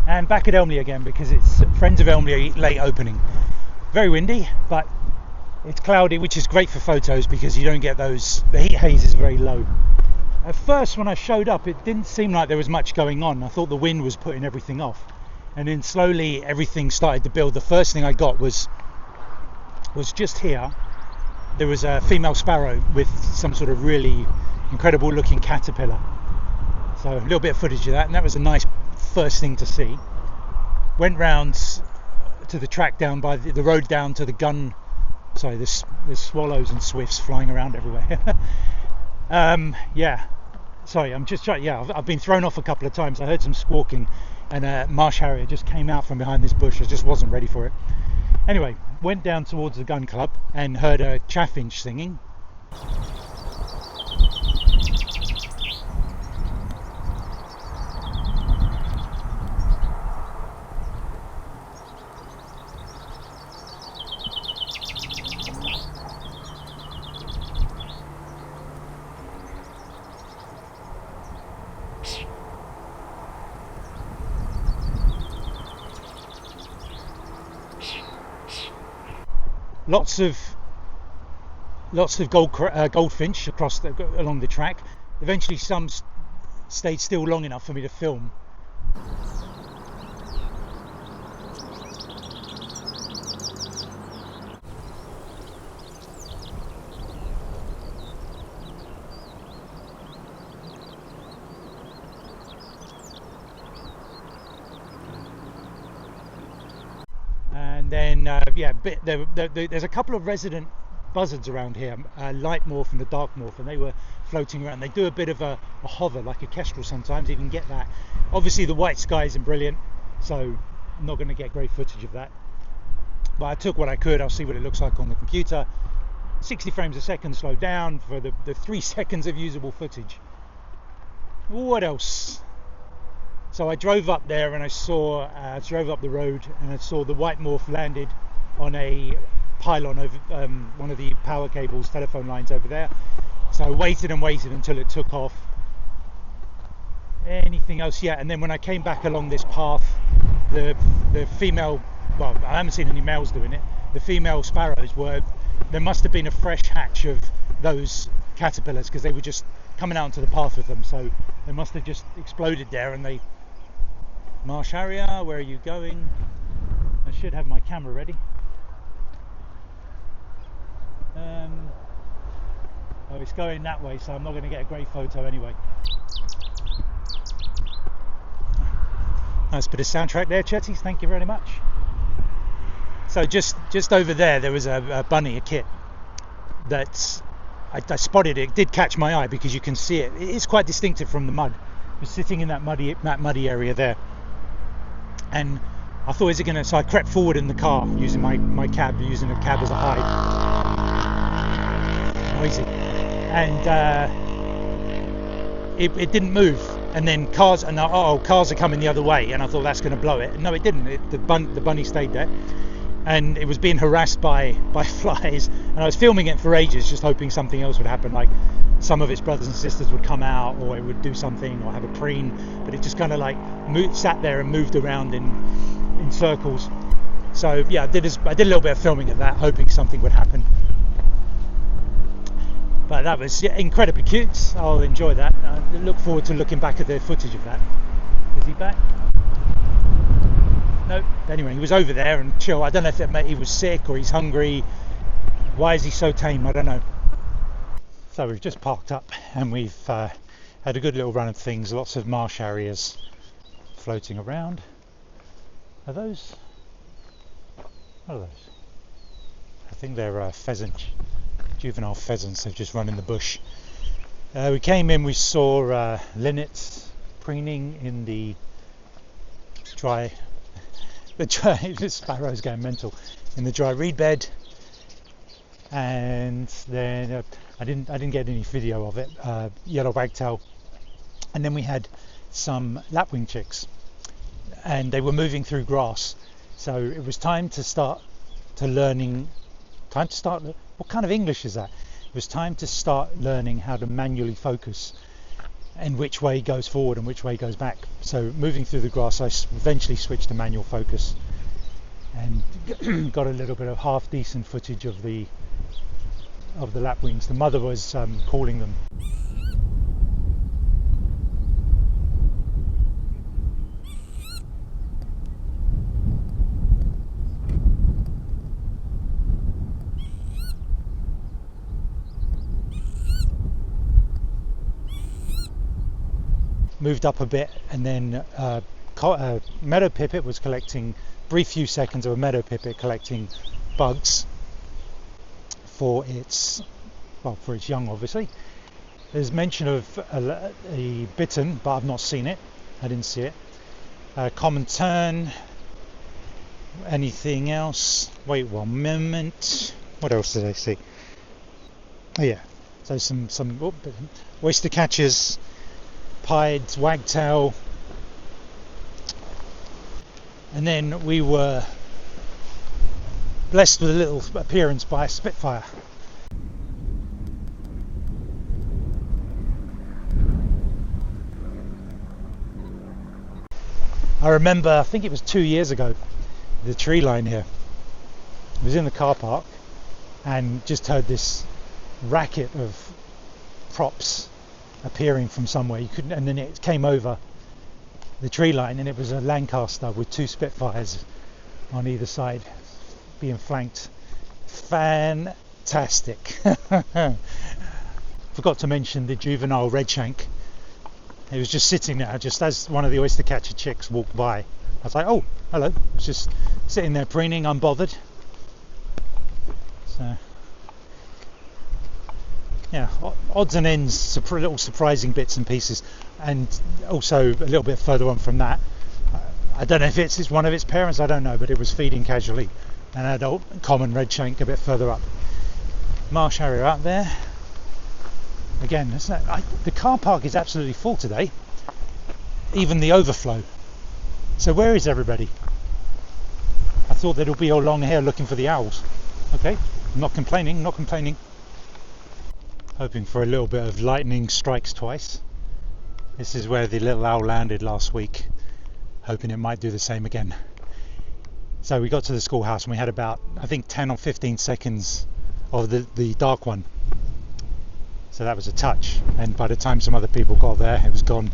And back at Elmley again because it's Friends of Elmley late opening. Very windy, but it's cloudy, which is great for photos because you don't get those, the heat haze is very low. At first when I showed up it didn't seem like there was much going on. I thought the wind was putting everything off, and then slowly everything started to build. The first thing I got was just here. There was a female sparrow with some sort of really incredible looking caterpillar. So a little bit of footage of that, and that was a nice first thing to see. Went round to the track down by the road down to the gun. Sorry, there's swallows and swifts flying around everywhere. Yeah. Sorry, I'm just trying. Yeah, I've been thrown off a couple of times. I heard some squawking, and a marsh harrier just came out from behind this bush. I just wasn't ready for it. Anyway, went down towards the gun club and heard a chaffinch singing. Lots of goldfinch along the track. Eventually some stayed still long enough for me to film. And then there's a couple of resident buzzards around here, light morph and the dark morph, and they were floating around. They do a bit of a hover like a kestrel sometimes. You can get that. Obviously the white sky isn't brilliant, so I'm not going to get great footage of that, but I took what I could. I'll see what it looks like on the computer. 60 frames a second slowed down for the 3 seconds of usable footage. What else? So I drove up there and I drove up the road and I saw the white morph landed on a pylon over one of the power cables, telephone lines over there. So I waited and waited until it took off. Anything else? Yeah, and then when I came back along this path, the female, well, I haven't seen any males doing it, the female sparrows there must have been a fresh hatch of those caterpillars because they were just coming out onto the path with them, so they must have just exploded there. And they, marsh harrier, where are you going? I should have my camera ready. Oh, it's going that way, so I'm not going to get a great photo anyway. Nice bit of soundtrack there, Chetties, thank you very much. So just over there was a bunny, a kit, that I spotted. It did catch my eye because you can see it. It is quite distinctive from the mud. It was sitting in that muddy area there. And I thought, is it going to... So I crept forward in the car using my cab, using a cab as a hide. Noisy. And it didn't move. And then cars are coming the other way. And I thought that's going to blow it. No, it didn't. The bunny stayed there. And it was being harassed by flies. And I was filming it for ages, just hoping something else would happen. Like some of its brothers and sisters would come out, or it would do something, or have a preen. But it just kind of like sat there and moved around in circles. So yeah, I did a little bit of filming of that, hoping something would happen. But that was incredibly cute. I'll enjoy that. I look forward to looking back at the footage of that. Is he back? No. Anyway, he was over there and chill. I don't know if it meant he was sick or he's hungry. Why is he so tame? I don't know. So we've just parked up and we've had a good little run of things. Lots of marsh harriers floating around. Are those? What are those? I think they're juvenile pheasants. They've just run in the bush. We came in, we saw linnets preening in the dry. The sparrows going mental in the dry reed bed, and then I didn't get any video of it. Yellow wagtail, and then we had some lapwing chicks, and they were moving through grass. So it was time to start learning. What kind of English is that? It was time to start learning how to manually focus. and which way goes forward and which way goes back. So moving through the grass, I eventually switched to manual focus and got a little bit of half decent footage of the lapwings. The mother was calling them. Moved up a bit, and then meadow pipit was collecting, brief few seconds of a meadow pipit collecting bugs for its young, obviously. There's mention of a bittern, but I've not seen it. I didn't see it. Common tern. Anything else? Wait one moment. What else did I see? Oh yeah, so some oyster catchers, pieds, wagtail, and then we were blessed with a little appearance by a spitfire. I remember, I think it was 2 years ago, the tree line here. I was in the car park and just heard this racket of props appearing from somewhere. You couldn't, and then it came over the tree line, and it was a Lancaster with 2 Spitfires on either side, being flanked. Fantastic. Forgot to mention the juvenile redshank. It was just sitting there, just as one of the oyster catcher chicks walked by. I was like, oh, hello. It was just sitting there preening, unbothered. So yeah, odds and ends, little surprising bits and pieces. And also a little bit further on from that, I don't know if it's one of its parents, I don't know, but it was feeding casually an adult common redshank a bit further up. Marsh harrier out there. Again, the car park is absolutely full today, even the overflow. So where is everybody? I thought they'd all be all long hair looking for the owls. Okay, I'm not complaining. Hoping for a little bit of lightning strikes twice. This is where the little owl landed last week, hoping it might do the same again. So we got to the schoolhouse and we had about, I think, 10 or 15 seconds of the dark one. So that was a touch, and by the time some other people got there, it was gone.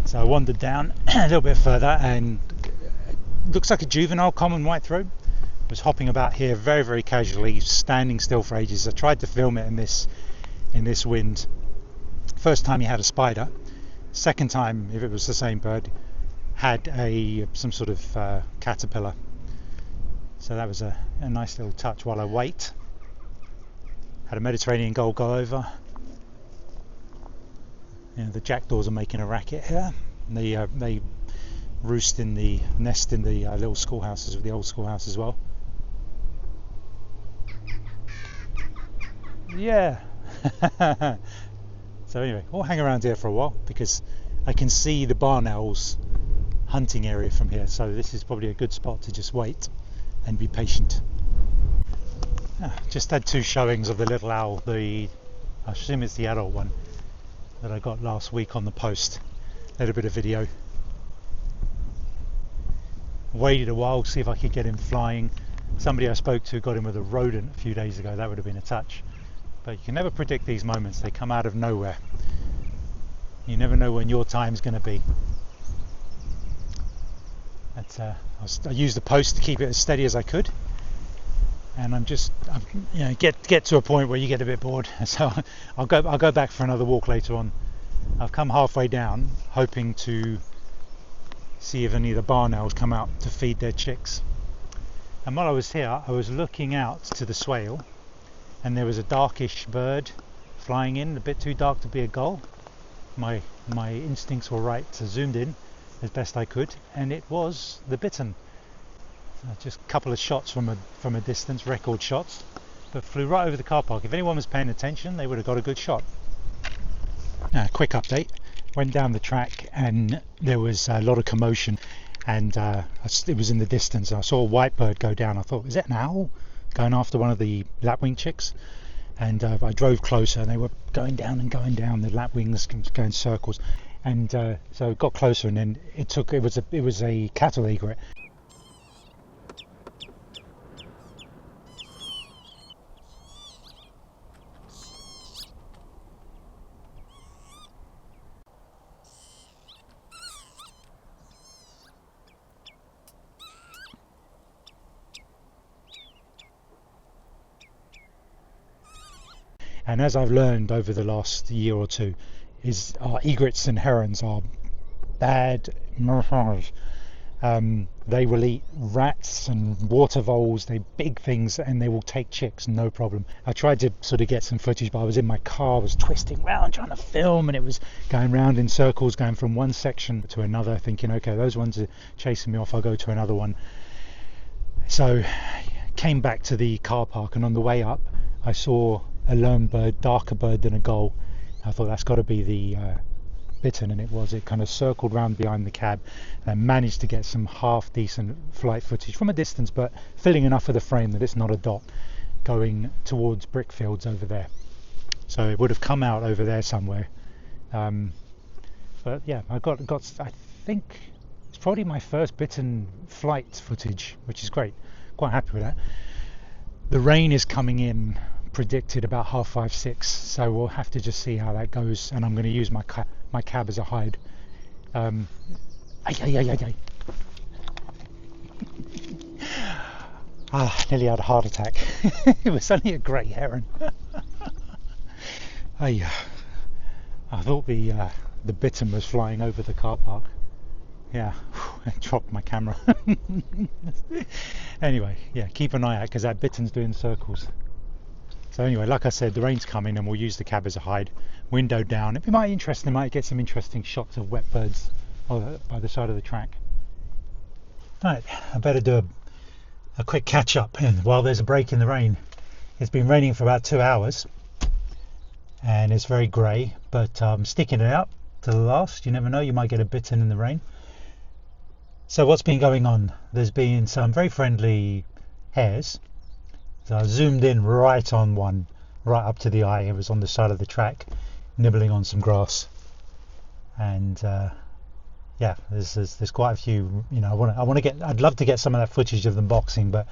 So I wandered down a little bit further, and it looks like a juvenile common whitethroat. Was hopping about here very, very casually, standing still for ages. I tried to film it in this wind. First time he had a spider. Second time, if it was the same bird, had some sort of caterpillar. So that was a nice little touch while I wait. Had a Mediterranean gull go over. The jackdaws are making a racket here. They roost in the nest in the little schoolhouses, the old schoolhouse as well. Yeah. So anyway, we'll hang around here for a while because I can see the barn owls hunting area from here, so this is probably a good spot to just wait and be patient. Just had 2 showings of the little owl. I assume it's the adult one that I got last week on the post. A little bit of video. Waited a while to see if I could get him flying. Somebody I spoke to got him with a rodent a few days ago. That would have been a touch. But you can never predict these moments. They come out of nowhere. You never know when your time's going to be. I used the post to keep it as steady as I could. And I'm get to a point where you get a bit bored. So I'll go back for another walk later on. I've come halfway down, hoping to see if any of the barn owls come out to feed their chicks. And while I was here, I was looking out to the swale, and there was a darkish bird flying in, a bit too dark to be a gull. My instincts were right, so zoomed in as best I could, and it was the bittern. Just a couple of shots from a distance, record shots, but flew right over the car park. If anyone was paying attention, they would have got a good shot. Quick update. Went down the track and there was a lot of commotion, and it was in the distance. I saw a white bird go down. I thought, is that an owl going after one of the lapwing chicks? and I drove closer, and they were going down and going down. The lapwings going circles, and so it got closer, and then it was a cattle egret. And as I've learned over the last year or two, is our egrets and herons are bad murderers. They will eat rats and water voles, they big things, and they will take chicks, no problem. I tried to sort of get some footage, but I was in my car, I was twisting round trying to film, and it was going round in circles, going from one section to another, thinking, okay, those ones are chasing me off, I'll go to another one. So came back to the car park, and on the way up I saw a lone bird, darker bird than a gull. I thought that's got to be the bittern, and it was. It kind of circled round behind the cab and managed to get some half decent flight footage from a distance, but filling enough of the frame that it's not a dot, going towards brickfields over there. So it would have come out over there somewhere. But yeah, I got I think it's probably my first bittern flight footage, which is great. Quite happy with that. The rain is coming in, predicted about 5:30-6, so we'll have to just see how that goes, and I'm going to use my cab as a hide. Nearly had a heart attack. It was only a grey heron. I thought the bittern was flying over the car park. Yeah, I dropped my camera. Anyway, yeah, keep an eye out, because that bittern's doing circles. So anyway, like I said, the rain's coming, and we'll use the cab as a hide, window down. If it might be interesting, might get some interesting shots of wet birds by the side of the track. Right, I better do a quick catch up while there's a break in the rain. It's been raining for about 2 hours, and it's very grey, but I'm sticking it out to the last. You never know, you might get a bittern in the rain. So what's been going on? There's been some very friendly hares. So I zoomed in right on one, right up to the eye. It was on the side of the track, nibbling on some grass. And yeah, there's quite a few. You know, I'd love to get some of that footage of them boxing, but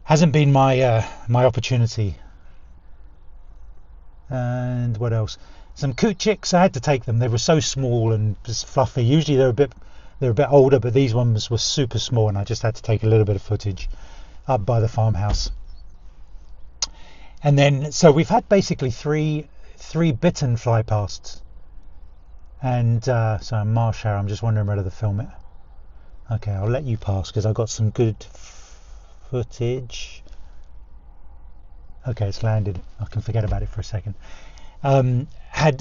hasn't been my opportunity. And what else? Some coot chicks. I had to take them. They were so small and just fluffy. Usually they're a bit older, but these ones were super small, and I just had to take a little bit of footage up by the farmhouse. And then, so we've had basically three bittern fly pasts. And so I'm marsh hare, I'm just wondering whether to film it. Okay, I'll let you pass, because I've got some good footage. Okay, it's landed. I can forget about it for a second.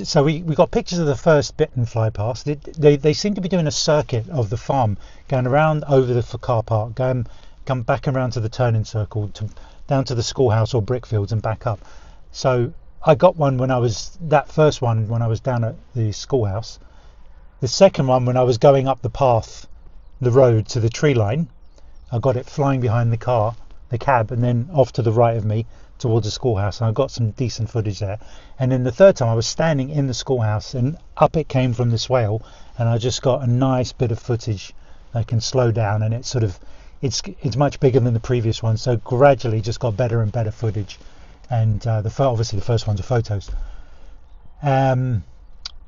So we got pictures of the first bittern fly past. They seem to be doing a circuit of the farm, going around over the car park, come back around to the turning circle, down to the schoolhouse or brickfields and back up. So I got one that first one when I was down at the schoolhouse. The second one when I was going up the road to the tree line. I got it flying behind the cab, and then off to the right of me towards the schoolhouse, and I got some decent footage there. And then the third time I was standing in the schoolhouse, and up it came from the swale, and I just got a nice bit of footage. I can slow down, and it's sort of it's much bigger than the previous one, so gradually just got better and better footage. And obviously the first ones are photos. I'd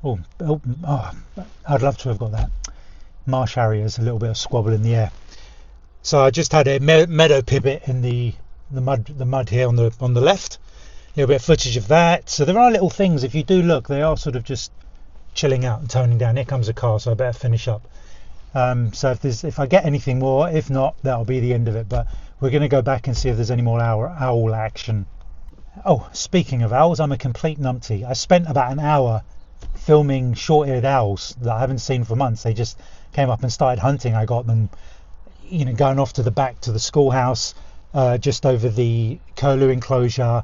love to have got that. Marsh harriers, a little bit of squabble in the air. So I just had a meadow pipit in the mud here on the left. A little bit of footage of that. So there are little things, if you do look, they are sort of just chilling out and toning down. Here comes a car, so I better finish up. So if I get anything more, if not, that'll be the end of it. But we're going to go back and see if there's any more owl action. Oh, speaking of owls, I'm a complete numpty. I spent about an hour filming short-eared owls that I haven't seen for months. They just came up and started hunting. I got them, going off to the back to the schoolhouse, just over the curlew enclosure.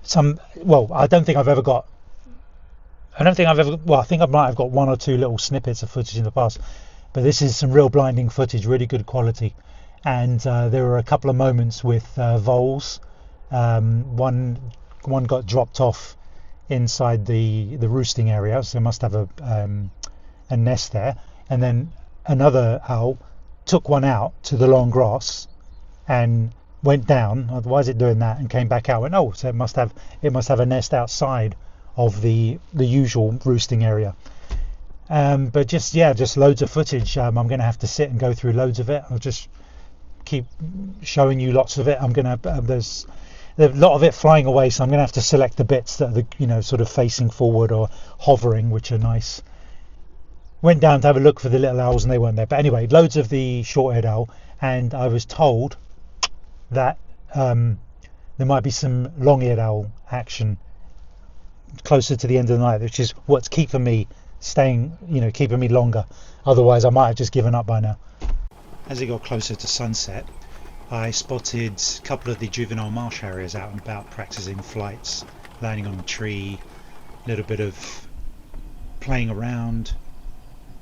I think I might have got one or two little snippets of footage in the past, but this is some real blinding footage, really good quality. And there were a couple of moments with voles, one one got dropped off inside the roosting area, so it must have a nest there, and then another owl took one out to the long grass and went down. Why is it doing that? And came back out. And oh, so it must have a nest outside of the usual roosting area. But just loads of footage. I'm going to have to sit and go through loads of it. I'll just keep showing you lots of it. I'm going to there's a lot of it flying away, so I'm going to have to select the bits that are sort of facing forward or hovering, which are nice. Went down to have a look for the little owls and they weren't there. But anyway, loads of the short-haired owl, and I was told that there might be some long-eared owl action closer to the end of the night, which is what's keeping me keeping me longer. Otherwise, I might have just given up by now. As it got closer to sunset, I spotted a couple of the juvenile marsh harriers out and about practicing flights, landing on a tree, a little bit of playing around.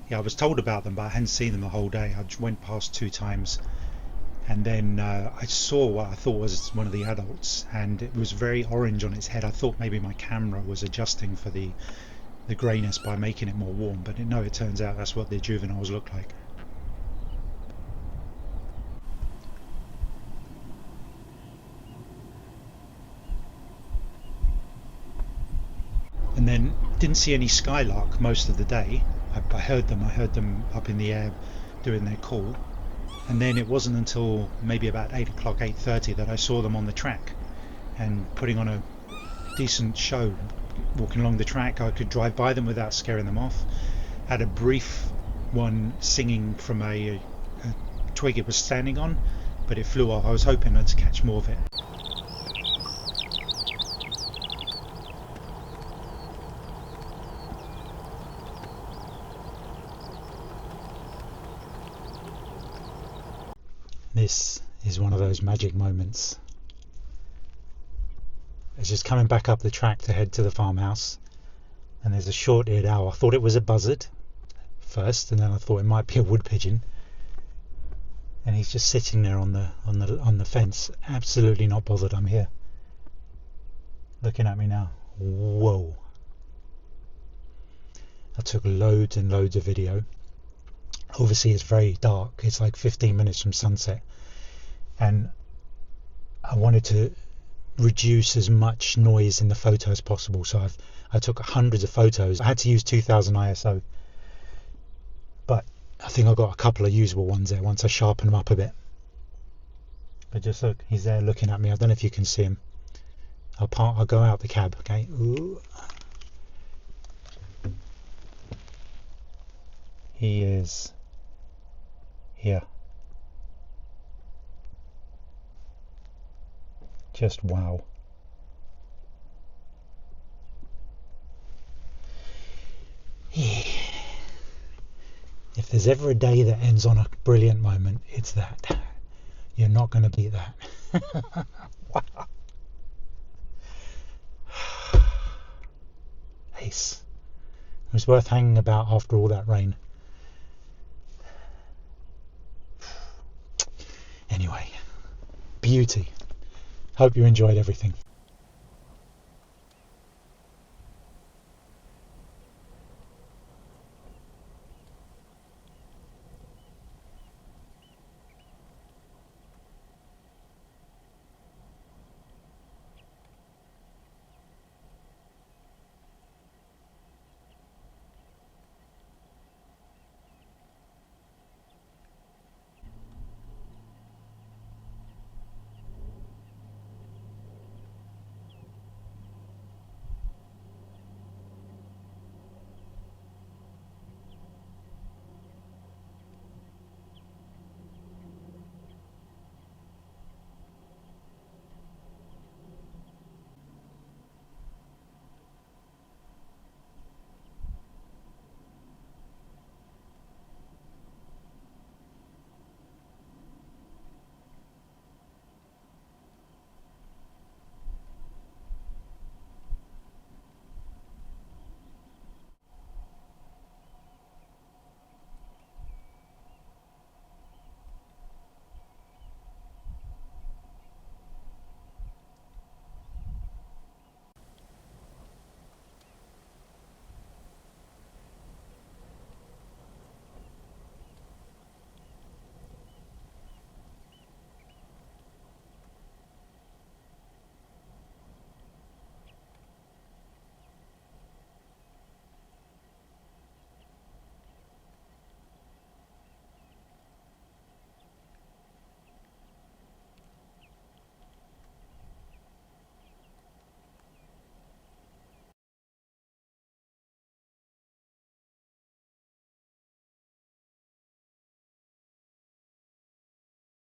Yeah, I was told about them, but I hadn't seen them the whole day. I just went past 2 times, and then I saw what I thought was one of the adults, and it was very orange on its head. I thought maybe my camera was adjusting for the greyness by making it more warm, but no, it turns out that's what the juveniles look like. And then didn't see any skylark most of the day. I heard them up in the air doing their call, and then it wasn't until maybe about 8 o'clock, 8:30 that I saw them on the track and putting on a decent show. Walking along the track, I could drive by them without scaring them off. Had a brief one singing from a twig it was standing on, but it flew off. I was hoping I'd catch more of it. This is one of those magic moments. It's just coming back up the track to head to the farmhouse, and there's a short-eared owl. I thought it was a buzzard first, and then I thought it might be a wood pigeon. And he's just sitting there on the fence, absolutely not bothered I'm here. Looking at me now. Whoa. I took loads and loads of video. Obviously it's very dark, it's like 15 minutes from sunset, and I wanted to reduce as much noise in the photo as possible, so I took hundreds of photos. I had to use 2000 ISO, but I think I got a couple of usable ones there once I sharpen them up a bit. But just look, he's there looking at me. I don't know if you can see him. I'll go out the cab, okay? Ooh. He is here. Just wow. Yeah. If there's ever a day that ends on a brilliant moment, it's that. You're not going to beat that. Wow. Ace. It was worth hanging about after all that rain. Anyway, beauty. Hope you enjoyed everything.